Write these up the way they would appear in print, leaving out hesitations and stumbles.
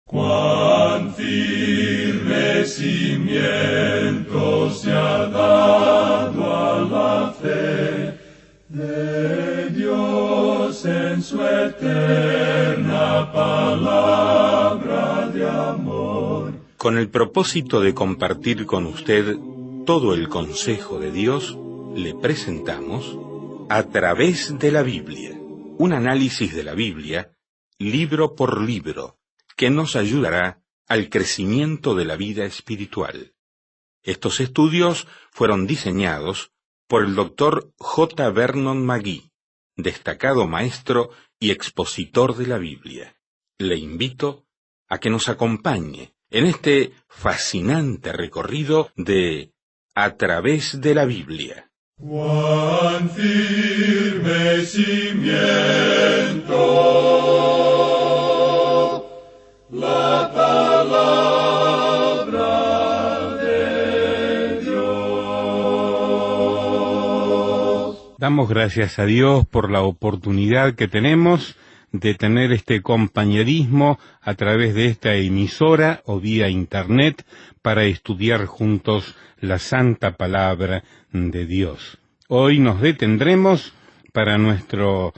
Cuán firme cimiento se ha dado a la fe de Dios en su eterna palabra de amor. Con el propósito de compartir con usted todo el consejo de Dios, le presentamos A través de la Biblia, un análisis de la Biblia, libro por libro, que nos ayudará al crecimiento de la vida espiritual. Estos estudios fueron diseñados por el Dr. J. Vernon McGee, destacado maestro y expositor de la Biblia. Le invito a que nos acompañe en este fascinante recorrido de A través de la Biblia. Cuán firme cimiento la palabra de Dios. Damos gracias a Dios por la oportunidad que tenemos de tener este compañerismo a través de esta emisora o vía internet para estudiar juntos la santa palabra de Dios. Hoy nos detendremos para nuestro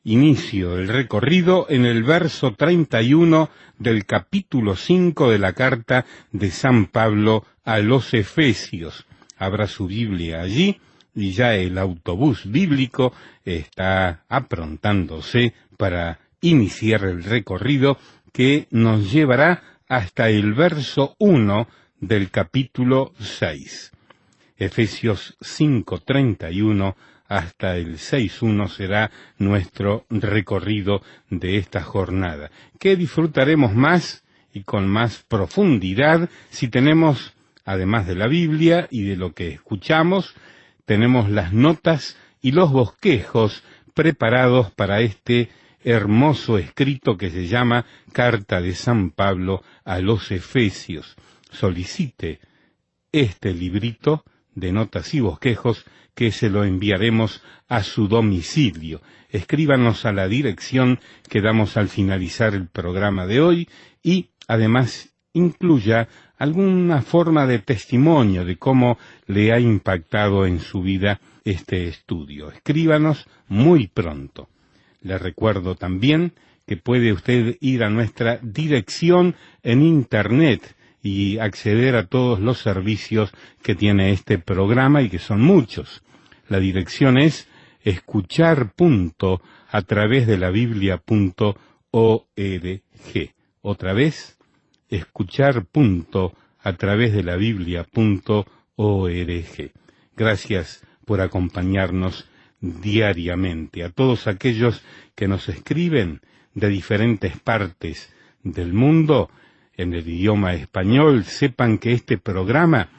inicio del recorrido en el verso 31 del capítulo 5 de la carta de San Pablo a los Efesios. Abra su Biblia allí y ya el autobús bíblico está aprontándose para iniciar el recorrido que nos llevará hasta el verso 1 del capítulo 6. Efesios 5:31 hasta el 6:1 será nuestro recorrido de esta jornada, que disfrutaremos más y con más profundidad si tenemos, además de la Biblia y de lo que escuchamos, tenemos las notas y los bosquejos preparados para este hermoso escrito que se llama Carta de San Pablo a los Efesios. Solicite este librito de notas y bosquejos que se lo enviaremos a su domicilio. Escríbanos a la dirección que damos al finalizar el programa de hoy y además incluya alguna forma de testimonio de cómo le ha impactado en su vida este estudio. Escríbanos muy pronto. Le recuerdo también que puede usted ir a nuestra dirección en internet y acceder a todos los servicios que tiene este programa y que son muchos. La dirección es escuchar.atravesdelabiblia.org. Otra vez, escuchar.atravesdelabiblia.org. Gracias por acompañarnos diariamente. A todos aquellos que nos escriben de diferentes partes del mundo en el idioma español, sepan que este programa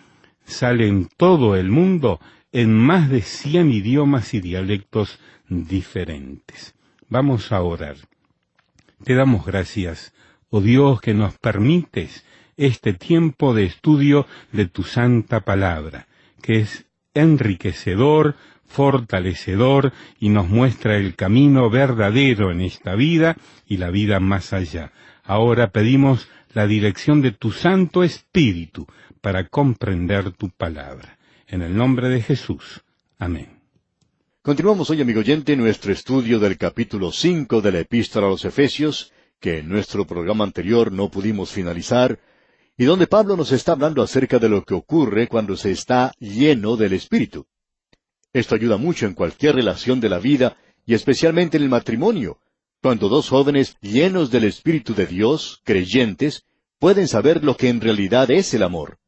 sale en todo el mundo en más de 100 idiomas y dialectos diferentes. Vamos a orar. Te damos gracias, oh Dios, que nos permites este tiempo de estudio de tu santa palabra, que es enriquecedor, fortalecedor y nos muestra el camino verdadero en esta vida y la vida más allá. Ahora pedimos la dirección de tu Santo Espíritu para comprender tu palabra. En el nombre de Jesús. Amén. Continuamos hoy, amigo oyente, nuestro estudio del capítulo 5 de la Epístola a los Efesios, que en nuestro programa anterior no pudimos finalizar, y donde Pablo nos está hablando acerca de lo que ocurre cuando se está lleno del Espíritu. Esto ayuda mucho en cualquier relación de la vida, y especialmente en el matrimonio, cuando dos jóvenes llenos del Espíritu de Dios, creyentes, pueden saber lo que en realidad es el amor.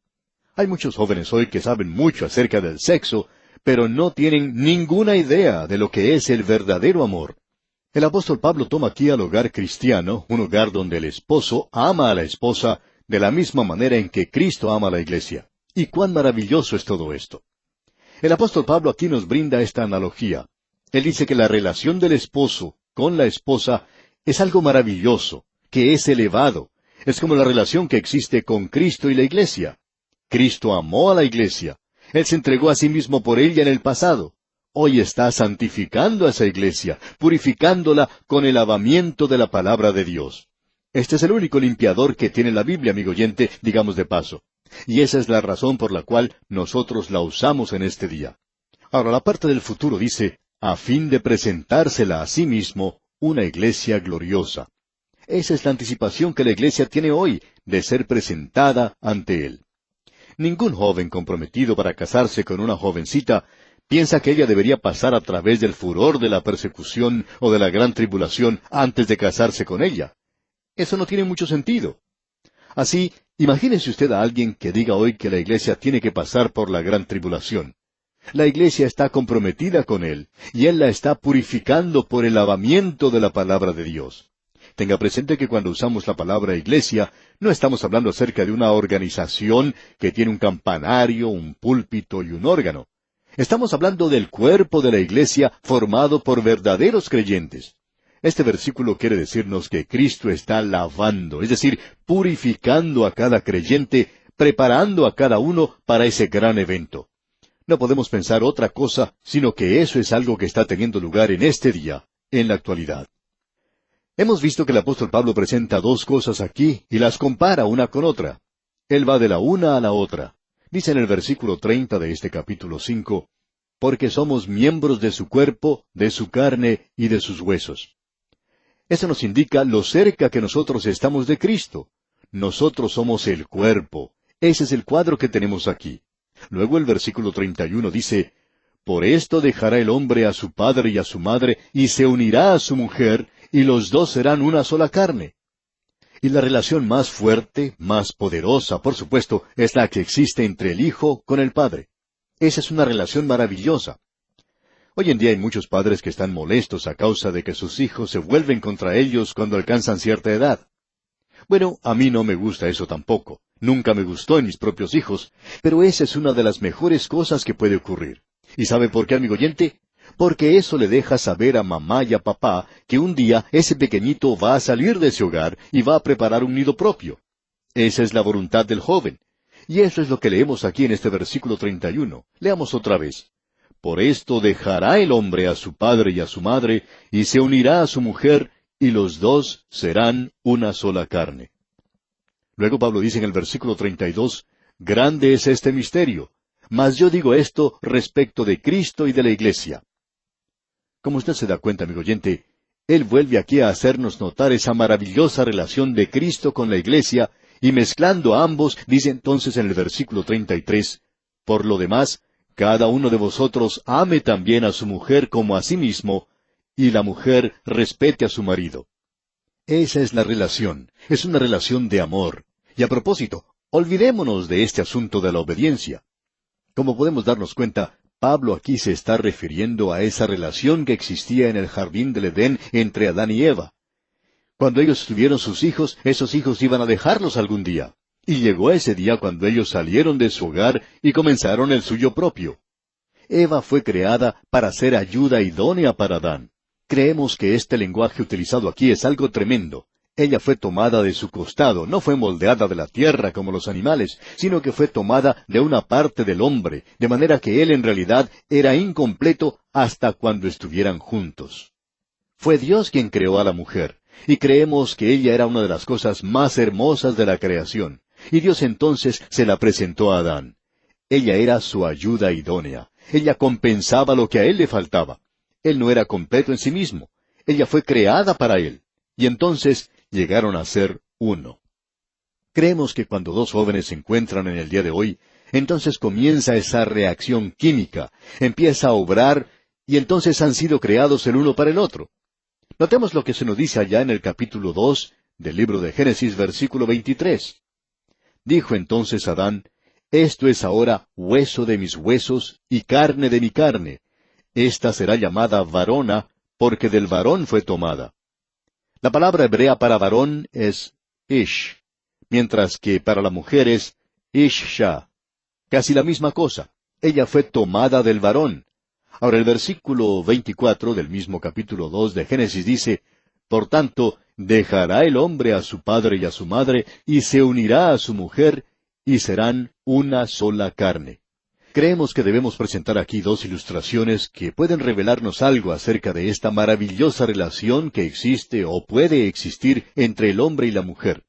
Hay muchos jóvenes hoy que saben mucho acerca del sexo, pero no tienen ninguna idea de lo que es el verdadero amor. El apóstol Pablo toma aquí al hogar cristiano, un hogar donde el esposo ama a la esposa de la misma manera en que Cristo ama a la iglesia. Y cuán maravilloso es todo esto. El apóstol Pablo aquí nos brinda esta analogía. Él dice que la relación del esposo con la esposa es algo maravilloso, que es elevado. Es como la relación que existe con Cristo y la iglesia. Cristo amó a la iglesia. Él se entregó a sí mismo por ella en el pasado. Hoy está santificando a esa iglesia, purificándola con el lavamiento de la palabra de Dios. Este es el único limpiador que tiene la Biblia, amigo oyente, digamos de paso. Y esa es la razón por la cual nosotros la usamos en este día. Ahora, la parte del futuro dice, a fin de presentársela a sí mismo una iglesia gloriosa. Esa es la anticipación que la iglesia tiene hoy, de ser presentada ante Él. Ningún joven comprometido para casarse con una jovencita piensa que ella debería pasar a través del furor de la persecución o de la gran tribulación antes de casarse con ella. Eso no tiene mucho sentido. Así, imagínese usted a alguien que diga hoy que la iglesia tiene que pasar por la gran tribulación. La iglesia está comprometida con Él, y Él la está purificando por el lavamiento de la palabra de Dios. Tenga presente que cuando usamos la palabra iglesia, no estamos hablando acerca de una organización que tiene un campanario, un púlpito y un órgano. Estamos hablando del cuerpo de la iglesia formado por verdaderos creyentes. Este versículo quiere decirnos que Cristo está lavando, es decir, purificando a cada creyente, preparando a cada uno para ese gran evento. No podemos pensar otra cosa, sino que eso es algo que está teniendo lugar en este día, en la actualidad. Hemos visto que el apóstol Pablo presenta dos cosas aquí y las compara una con otra. Él va de la una a la otra. Dice en el versículo 30 de este capítulo 5, porque somos miembros de su cuerpo, de su carne y de sus huesos. Eso nos indica lo cerca que nosotros estamos de Cristo. Nosotros somos el cuerpo. Ese es el cuadro que tenemos aquí. Luego el versículo 31 dice, por esto dejará el hombre a su padre y a su madre, y se unirá a su mujer, y los dos serán una sola carne. Y la relación más fuerte, más poderosa, por supuesto, es la que existe entre el Hijo con el Padre. Esa es una relación maravillosa. Hoy en día hay muchos padres que están molestos a causa de que sus hijos se vuelven contra ellos cuando alcanzan cierta edad. Bueno, a mí no me gusta eso tampoco. Nunca me gustó en mis propios hijos, pero esa es una de las mejores cosas que puede ocurrir. ¿Y sabe por qué, amigo oyente? Porque eso le deja saber a mamá y a papá que un día ese pequeñito va a salir de ese hogar y va a preparar un nido propio. Esa es la voluntad del joven. Y eso es lo que leemos aquí en este versículo 31. Leamos otra vez. Por esto dejará el hombre a su padre y a su madre, y se unirá a su mujer, y los dos serán una sola carne. Luego Pablo dice en el versículo 32, grande es este misterio, mas yo digo esto respecto de Cristo y de la iglesia. Como usted se da cuenta, amigo oyente, él vuelve aquí a hacernos notar esa maravillosa relación de Cristo con la iglesia, y mezclando a ambos, dice entonces en el versículo 33, por lo demás, cada uno de vosotros ame también a su mujer como a sí mismo, y la mujer respete a su marido. Esa es la relación, es una relación de amor. Y a propósito, olvidémonos de este asunto de la obediencia. Como podemos darnos cuenta, Pablo aquí se está refiriendo a esa relación que existía en el jardín del Edén entre Adán y Eva. Cuando ellos tuvieron sus hijos, esos hijos iban a dejarlos algún día. Y llegó ese día cuando ellos salieron de su hogar y comenzaron el suyo propio. Eva fue creada para ser ayuda idónea para Adán. Creemos que este lenguaje utilizado aquí es algo tremendo. Ella fue tomada de su costado, no fue moldeada de la tierra como los animales, sino que fue tomada de una parte del hombre, de manera que él en realidad era incompleto hasta cuando estuvieran juntos. Fue Dios quien creó a la mujer, y creemos que ella era una de las cosas más hermosas de la creación, y Dios entonces se la presentó a Adán. Ella era su ayuda idónea, ella compensaba lo que a él le faltaba. Él no era completo en sí mismo, ella fue creada para él, y entonces llegaron a ser uno. Creemos que cuando dos jóvenes se encuentran en el día de hoy, entonces comienza esa reacción química, empieza a obrar, y entonces han sido creados el uno para el otro. Notemos lo que se nos dice allá en el capítulo 2 del libro de Génesis, versículo 23. Dijo entonces Adán, esto es ahora hueso de mis huesos y carne de mi carne. Esta será llamada varona, porque del varón fue tomada. La palabra hebrea para varón es ish, mientras que para la mujer es ishsha. Casi la misma cosa. Ella fue tomada del varón. Ahora el versículo 24 del mismo capítulo 2 de Génesis dice, por tanto, dejará el hombre a su padre y a su madre, y se unirá a su mujer, y serán una sola carne. Creemos que debemos presentar aquí dos ilustraciones que pueden revelarnos algo acerca de esta maravillosa relación que existe o puede existir entre el hombre y la mujer.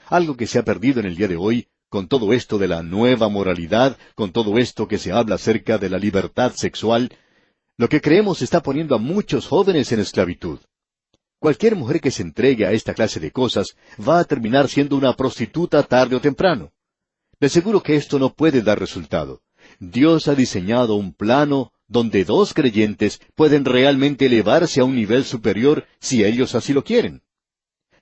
Algo que se ha perdido en el día de hoy, con todo esto de la nueva moralidad, con todo esto que se habla acerca de la libertad sexual, lo que creemos está poniendo a muchos jóvenes en esclavitud. Cualquier mujer que se entregue a esta clase de cosas va a terminar siendo una prostituta tarde o temprano. De seguro que esto no puede dar resultado. Dios ha diseñado un plano donde dos creyentes pueden realmente elevarse a un nivel superior si ellos así lo quieren.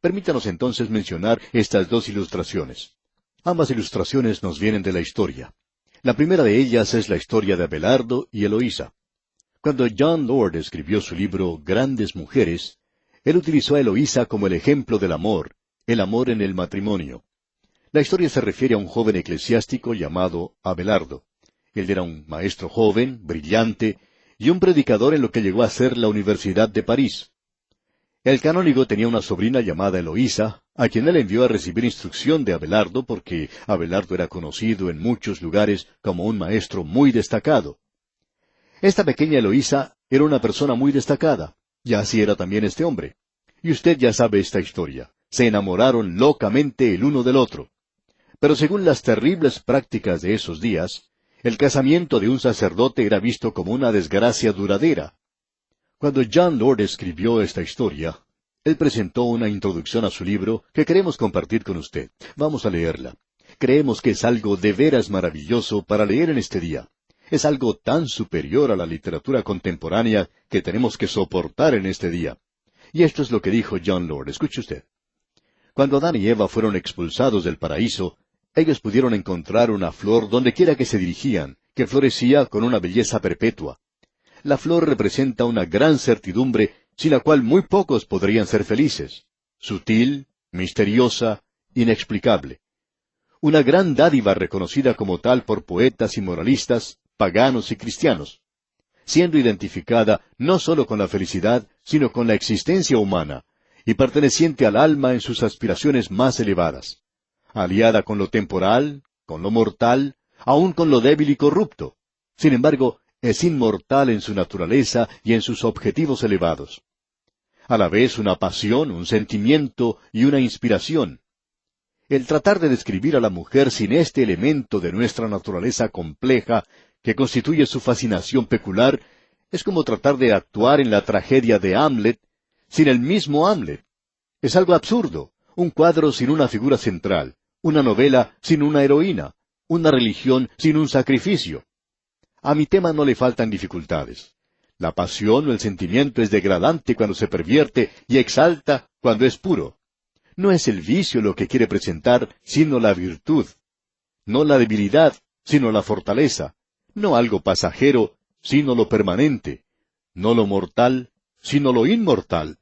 Permítanos entonces mencionar estas dos ilustraciones. Ambas ilustraciones nos vienen de la historia. La primera de ellas es la historia de Abelardo y Eloísa. Cuando John Lord escribió su libro Grandes Mujeres, él utilizó a Eloísa como el ejemplo del amor, el amor en el matrimonio. La historia se refiere a un joven eclesiástico llamado Abelardo. Él era un maestro joven, brillante, y un predicador en lo que llegó a ser la Universidad de París. El canónigo tenía una sobrina llamada Eloísa, a quien él envió a recibir instrucción de Abelardo porque Abelardo era conocido en muchos lugares como un maestro muy destacado. Esta pequeña Eloísa era una persona muy destacada, y así era también este hombre. Y usted ya sabe esta historia. Se enamoraron locamente el uno del otro. Pero según las terribles prácticas de esos días, el casamiento de un sacerdote era visto como una desgracia duradera. Cuando John Lord escribió esta historia, él presentó una introducción a su libro que queremos compartir con usted. Vamos a leerla. Creemos que es algo de veras maravilloso para leer en este día. Es algo tan superior a la literatura contemporánea que tenemos que soportar en este día. Y esto es lo que dijo John Lord. Escuche usted. Cuando Adán y Eva fueron expulsados del paraíso, ellos pudieron encontrar una flor donde quiera que se dirigían, que florecía con una belleza perpetua. La flor representa una gran certidumbre sin la cual muy pocos podrían ser felices. Sutil, misteriosa, inexplicable. Una gran dádiva reconocida como tal por poetas y moralistas, paganos y cristianos, siendo identificada no sólo con la felicidad, sino con la existencia humana, y perteneciente al alma en sus aspiraciones más elevadas, aliada con lo temporal, con lo mortal, aun con lo débil y corrupto. Sin embargo, es inmortal en su naturaleza y en sus objetivos elevados. A la vez una pasión, un sentimiento y una inspiración. El tratar de describir a la mujer sin este elemento de nuestra naturaleza compleja, que constituye su fascinación peculiar, es como tratar de actuar en la tragedia de Hamlet sin el mismo Hamlet. Es algo absurdo, un cuadro sin una figura central, una novela sin una heroína, una religión sin un sacrificio. A mi tema no le faltan dificultades. La pasión o el sentimiento es degradante cuando se pervierte y exalta cuando es puro. No es el vicio lo que quiere presentar, sino la virtud. No la debilidad, sino la fortaleza. No algo pasajero, sino lo permanente. No lo mortal, sino lo inmortal.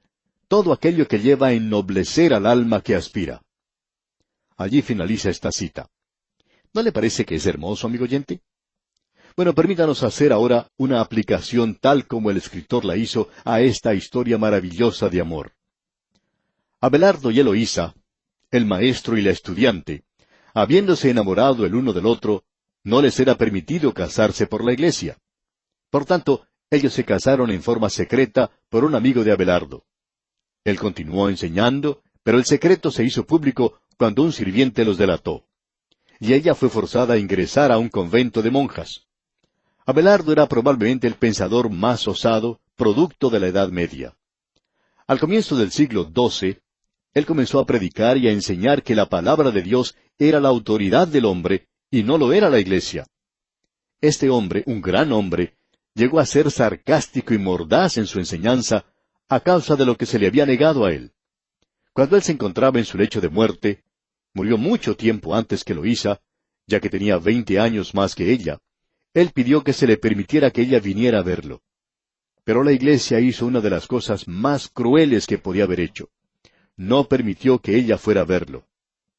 Todo aquello que lleva a ennoblecer al alma que aspira. Allí finaliza esta cita. ¿No le parece que es hermoso, amigo oyente? Bueno, permítanos hacer ahora una aplicación tal como el escritor la hizo a esta historia maravillosa de amor. Abelardo y Eloísa, el maestro y la estudiante, habiéndose enamorado el uno del otro, no les era permitido casarse por la iglesia. Por tanto, ellos se casaron en forma secreta por un amigo de Abelardo. Él continuó enseñando, pero el secreto se hizo público cuando un sirviente los delató. Y ella fue forzada a ingresar a un convento de monjas. Abelardo era probablemente el pensador más osado, producto de la Edad Media. Al comienzo del siglo XII, él comenzó a predicar y a enseñar que la palabra de Dios era la autoridad del hombre y no lo era la iglesia. Este hombre, un gran hombre, llegó a ser sarcástico y mordaz en su enseñanza a causa de lo que se le había negado a él. Cuando él se encontraba en su lecho de muerte, murió mucho tiempo antes que Eloísa, ya que tenía 20 años más que ella. Él pidió que se le permitiera que ella viniera a verlo. Pero la iglesia hizo una de las cosas más crueles que podía haber hecho. No permitió que ella fuera a verlo.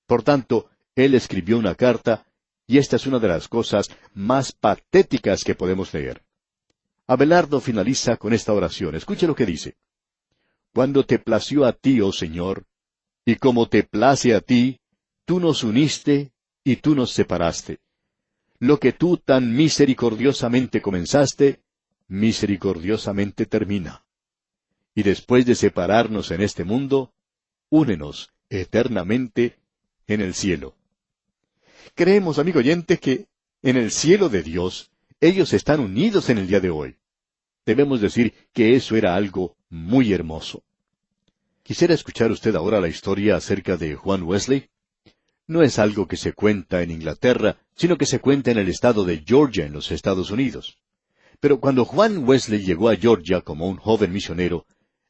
Por tanto, él escribió una carta, y esta es una de las cosas más patéticas que podemos leer. Abelardo finaliza con esta oración. Escuche lo que dice. Cuando te plació a ti, oh Señor, y como te place a ti, tú nos uniste y tú nos separaste. lo que tú tan misericordiosamente comenzaste, misericordiosamente termina. Y después de separarnos en este mundo, únenos eternamente en el cielo. Creemos, amigo oyente, que en el cielo de Dios, ellos están unidos en el día de hoy. Debemos decir que eso era algo muy hermoso. ¿Quisiera escuchar usted ahora la historia acerca de Juan Wesley? No es algo que se cuenta en Inglaterra, sino que se cuenta en el estado de Georgia, en los Estados Unidos. Pero cuando Juan Wesley llegó a Georgia como un joven misionero,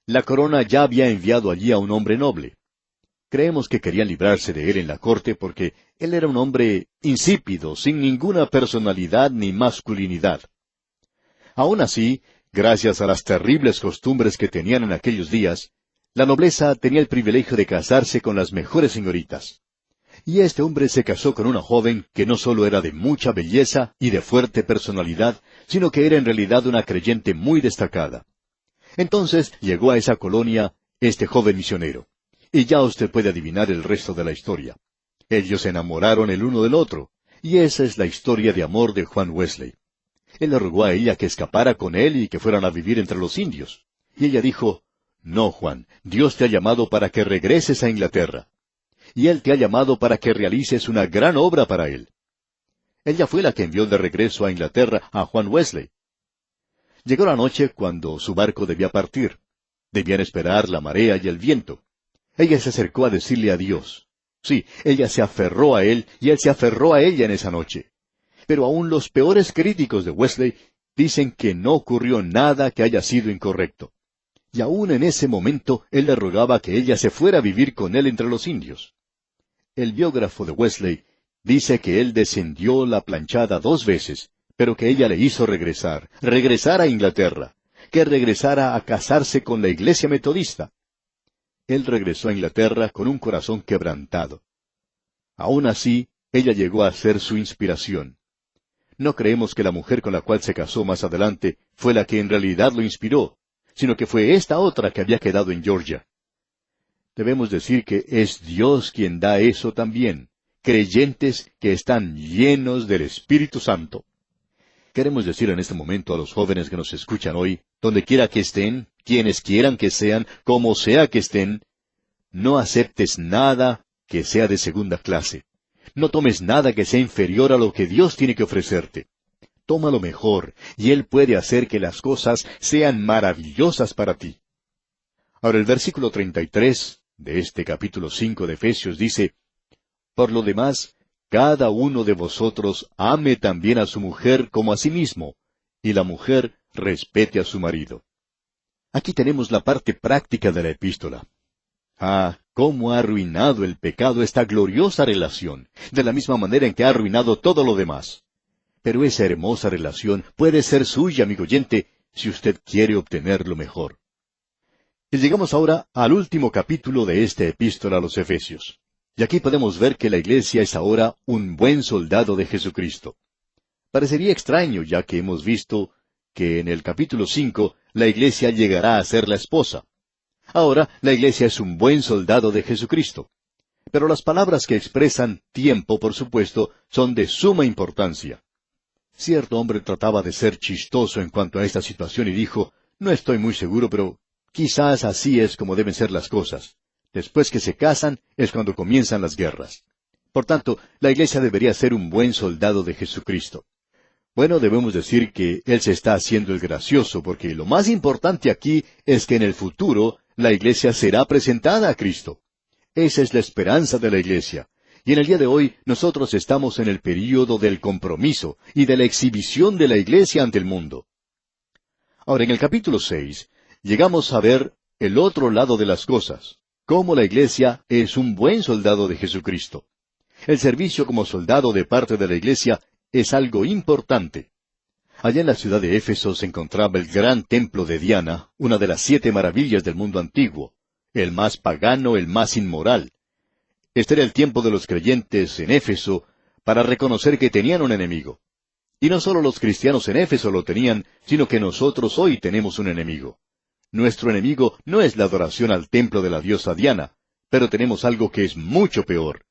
la corona ya había enviado allí a un hombre noble. Creemos que querían librarse de él en la corte porque él era un hombre insípido, sin ninguna personalidad ni masculinidad. Aun así, gracias a las terribles costumbres que tenían en aquellos días, la nobleza tenía el privilegio de casarse con las mejores señoritas. Y este hombre se casó con una joven que no solo era de mucha belleza y de fuerte personalidad, sino que era en realidad una creyente muy destacada. Entonces llegó a esa colonia este joven misionero. Y ya usted puede adivinar el resto de la historia. Ellos se enamoraron el uno del otro, y esa es la historia de amor de Juan Wesley. Él le rogó a ella que escapara con él y que fueran a vivir entre los indios. Y ella dijo, «No, Juan, Dios te ha llamado para que regreses a Inglaterra. Y Él te ha llamado para que realices una gran obra para Él». Ella fue la que envió de regreso a Inglaterra a Juan Wesley. Llegó la noche cuando su barco debía partir. Debían esperar la marea y el viento. Ella se acercó a decirle adiós. Sí, ella se aferró a él y él se aferró a ella en esa noche. Pero aún los peores críticos de Wesley dicen que no ocurrió nada que haya sido incorrecto. Y aún en ese momento él le rogaba que ella se fuera a vivir con él entre los indios. El biógrafo de Wesley dice que él descendió la planchada 2 veces, pero que ella le hizo regresar a Inglaterra, que regresara a casarse con la iglesia metodista. Él regresó a Inglaterra con un corazón quebrantado. Aún así, ella llegó a ser su inspiración. No creemos que la mujer con la cual se casó más adelante fue la que en realidad lo inspiró, sino que fue esta otra que había quedado en Georgia. Debemos decir que es Dios quien da eso también, creyentes que están llenos del Espíritu Santo. Queremos decir en este momento a los jóvenes que nos escuchan hoy, donde quiera que estén, quienes quieran que sean, como sea que estén, no aceptes nada que sea de segunda clase. No tomes nada que sea inferior a lo que Dios tiene que ofrecerte. Toma lo mejor, y Él puede hacer que las cosas sean maravillosas para ti. Ahora el versículo 33 de este capítulo 5 de Efesios dice, «Por lo demás, cada uno de vosotros ame también a su mujer como a sí mismo, y la mujer respete a su marido». Aquí tenemos la parte práctica de la epístola. Ah, cómo ha arruinado el pecado esta gloriosa relación, de la misma manera en que ha arruinado todo lo demás. Pero esa hermosa relación puede ser suya, amigo oyente, si usted quiere obtener lo mejor. Y llegamos ahora al último capítulo de esta epístola a los Efesios. Y aquí podemos ver que la iglesia es ahora un buen soldado de Jesucristo. Parecería extraño, ya que hemos visto que en el capítulo 5 la iglesia llegará a ser la esposa. Ahora la iglesia es un buen soldado de Jesucristo. Pero las palabras que expresan tiempo, por supuesto, son de suma importancia. Cierto hombre trataba de ser chistoso en cuanto a esta situación y dijo, «No estoy muy seguro, pero quizás así es como deben ser las cosas. Después que se casan es cuando comienzan las guerras. Por tanto, la iglesia debería ser un buen soldado de Jesucristo». Bueno, debemos decir que él se está haciendo el gracioso, porque lo más importante aquí es que en el futuro la iglesia será presentada a Cristo. Esa es la esperanza de la iglesia. Y en el día de hoy nosotros estamos en el período del compromiso y de la exhibición de la iglesia ante el mundo. Ahora, en el capítulo 6, llegamos a ver el otro lado de las cosas, cómo la iglesia es un buen soldado de Jesucristo. El servicio como soldado de parte de la iglesia es algo importante. Allá en la ciudad de Éfeso se encontraba el gran templo de Diana, una de las 7 maravillas del mundo antiguo, el más pagano, el más inmoral. Este era el tiempo de los creyentes en Éfeso para reconocer que tenían un enemigo. Y no solo los cristianos en Éfeso lo tenían, sino que nosotros hoy tenemos un enemigo. Nuestro enemigo no es la adoración al templo de la diosa Diana, pero tenemos algo que es mucho peor.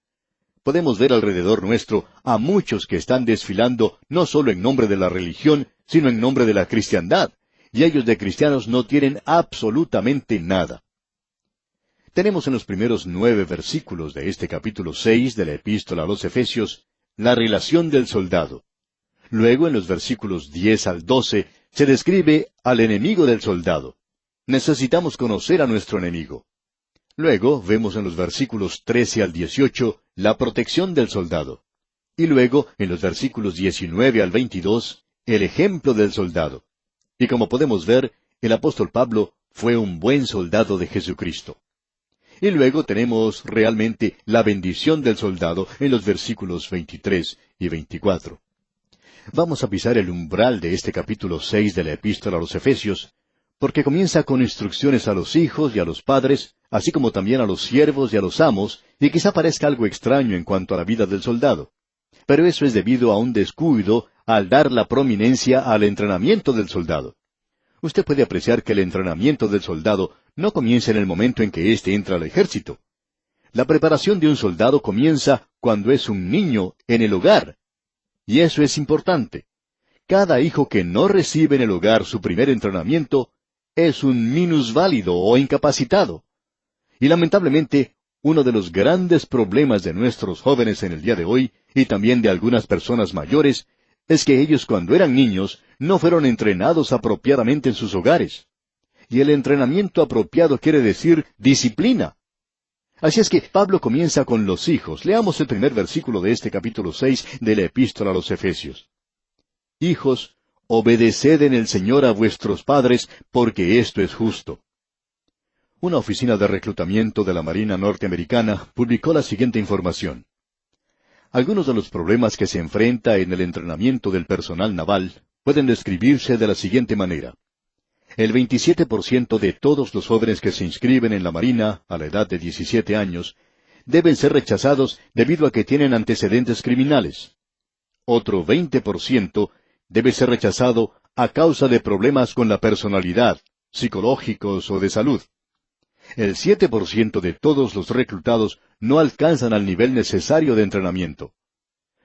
podemos ver alrededor nuestro a muchos que están desfilando no solo en nombre de la religión, sino en nombre de la cristiandad, y ellos de cristianos no tienen absolutamente nada. Tenemos en los primeros 9 versículos de este capítulo 6 de la Epístola a los Efesios la relación del soldado. Luego, en los versículos 10 al 12, se describe al enemigo del soldado. Necesitamos conocer a nuestro enemigo. Luego, vemos en los versículos 13 al 18 la protección del soldado. Y luego, en los versículos 19 al 22, el ejemplo del soldado. Y como podemos ver, el apóstol Pablo fue un buen soldado de Jesucristo. Y luego tenemos realmente la bendición del soldado en los versículos 23 y 24. Vamos a pisar el umbral de este capítulo 6 de la Epístola a los Efesios, porque comienza con instrucciones a los hijos y a los padres, así como también a los siervos y a los amos, y quizá parezca algo extraño en cuanto a la vida del soldado. Pero eso es debido a un descuido al dar la prominencia al entrenamiento del soldado. Usted puede apreciar que el entrenamiento del soldado no comienza en el momento en que éste entra al ejército. La preparación de un soldado comienza cuando es un niño en el hogar. Y eso es importante. Cada hijo que no recibe en el hogar su primer entrenamiento es un minusválido o incapacitado. Y lamentablemente, uno de los grandes problemas de nuestros jóvenes en el día de hoy, y también de algunas personas mayores, es que ellos cuando eran niños no fueron entrenados apropiadamente en sus hogares. Y el entrenamiento apropiado quiere decir disciplina. Así es que Pablo comienza con los hijos. Leamos el primer versículo de este capítulo 6 de la Epístola a los Efesios. Hijos, obedeced en el Señor a vuestros padres, porque esto es justo. Una oficina de reclutamiento de la Marina norteamericana publicó la siguiente información. Algunos de los problemas que se enfrenta en el entrenamiento del personal naval pueden describirse de la siguiente manera. El 27% de todos los jóvenes que se inscriben en la Marina a la edad de 17 años deben ser rechazados debido a que tienen antecedentes criminales. Otro 20% debe ser rechazado a causa de problemas con la personalidad, psicológicos o de salud. El 7% de todos los reclutados no alcanzan al nivel necesario de entrenamiento.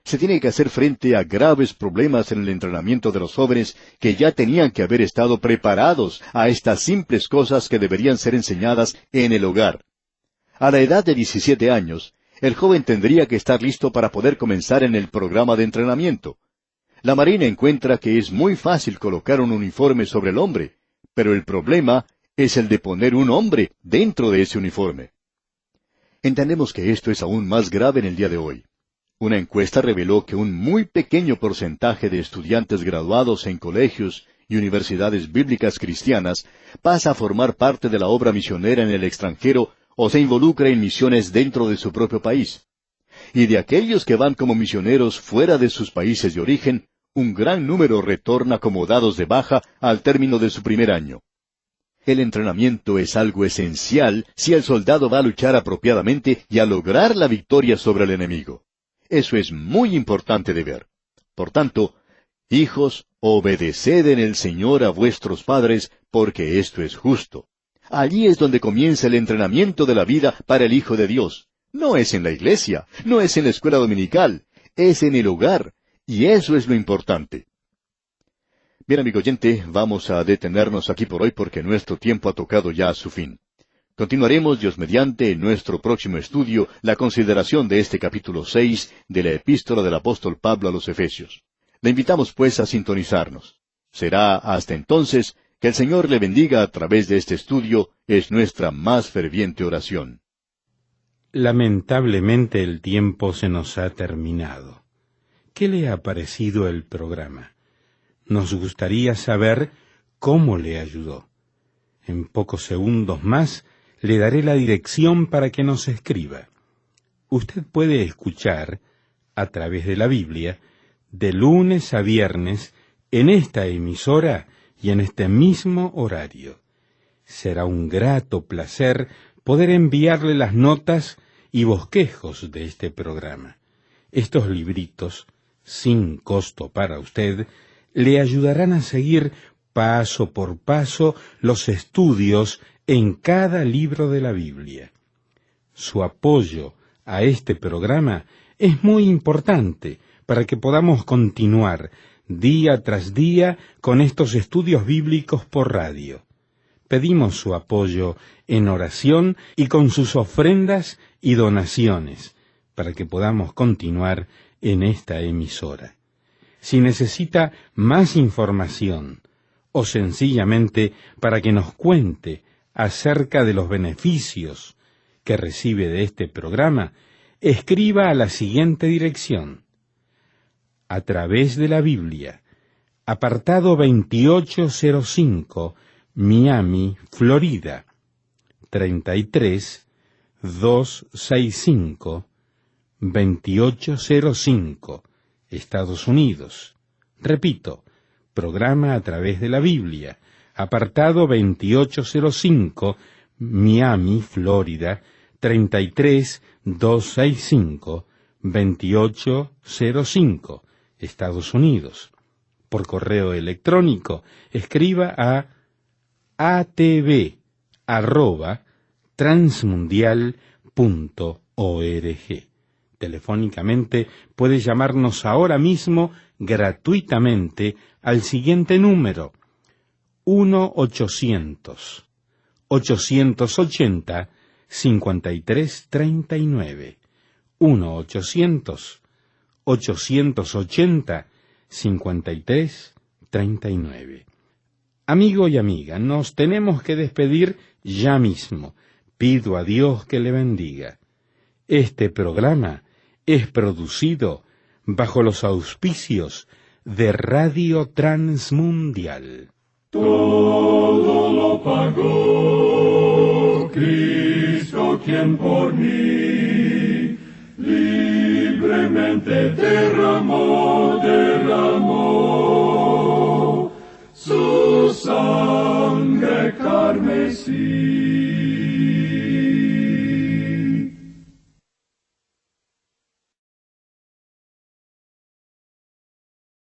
Se tiene que hacer frente a graves problemas en el entrenamiento de los jóvenes que ya tenían que haber estado preparados a estas simples cosas que deberían ser enseñadas en el hogar. A la edad de 17 años, el joven tendría que estar listo para poder comenzar en el programa de entrenamiento. La Marina encuentra que es muy fácil colocar un uniforme sobre el hombre, pero el problema es el de poner un hombre dentro de ese uniforme. Entendemos que esto es aún más grave en el día de hoy. Una encuesta reveló que un muy pequeño porcentaje de estudiantes graduados en colegios y universidades bíblicas cristianas pasa a formar parte de la obra misionera en el extranjero o se involucra en misiones dentro de su propio país. Y de aquellos que van como misioneros fuera de sus países de origen, un gran número retorna como dados de baja al término de su primer año. El entrenamiento es algo esencial si el soldado va a luchar apropiadamente y a lograr la victoria sobre el enemigo. Eso es muy importante de ver. Por tanto, hijos, obedeced en el Señor a vuestros padres, porque esto es justo. Allí es donde comienza el entrenamiento de la vida para el Hijo de Dios. No es en la iglesia, no es en la escuela dominical, es en el hogar, y eso es lo importante. Bien, amigo oyente, vamos a detenernos aquí por hoy porque nuestro tiempo ha tocado ya a su fin. Continuaremos, Dios mediante, en nuestro próximo estudio, la consideración de este capítulo 6 de la Epístola del apóstol Pablo a los Efesios. Le invitamos, pues, a sintonizarnos. Será hasta entonces que el Señor le bendiga a través de este estudio, es nuestra más ferviente oración. Lamentablemente el tiempo se nos ha terminado. ¿Qué le ha parecido el programa? Nos gustaría saber cómo le ayudó. En pocos segundos más le daré la dirección para que nos escriba. Usted puede escuchar, a través de la Biblia, de lunes a viernes, en esta emisora y en este mismo horario. Será un grato placer poder enviarle las notas y bosquejos de este programa. Estos libritos, sin costo para usted, le ayudarán a seguir paso por paso los estudios en cada libro de la Biblia. Su apoyo a este programa es muy importante para que podamos continuar día tras día con estos estudios bíblicos por radio. Pedimos su apoyo en oración y con sus ofrendas y donaciones para que podamos continuar en esta emisora. Si necesita más información o sencillamente para que nos cuente acerca de los beneficios que recibe de este programa, escriba a la siguiente dirección: A través de la Biblia, apartado 2805, Miami, Florida, 33265, 2805, Estados Unidos. Repito, programa A través de la Biblia, apartado 2805, Miami, Florida, 33265, 2805, Estados Unidos. Por correo electrónico, escriba a atv@transmundial.org. Telefónicamente puede llamarnos ahora mismo gratuitamente al siguiente número: 1-800-880-5339. 1-800-880-5339. Amigo y amiga, nos tenemos que despedir ya mismo. Pido a Dios que le bendiga. Este programa es producido bajo los auspicios de Radio Transmundial. Todo lo pagó Cristo, quien por mí libremente derramó su sangre carmesí.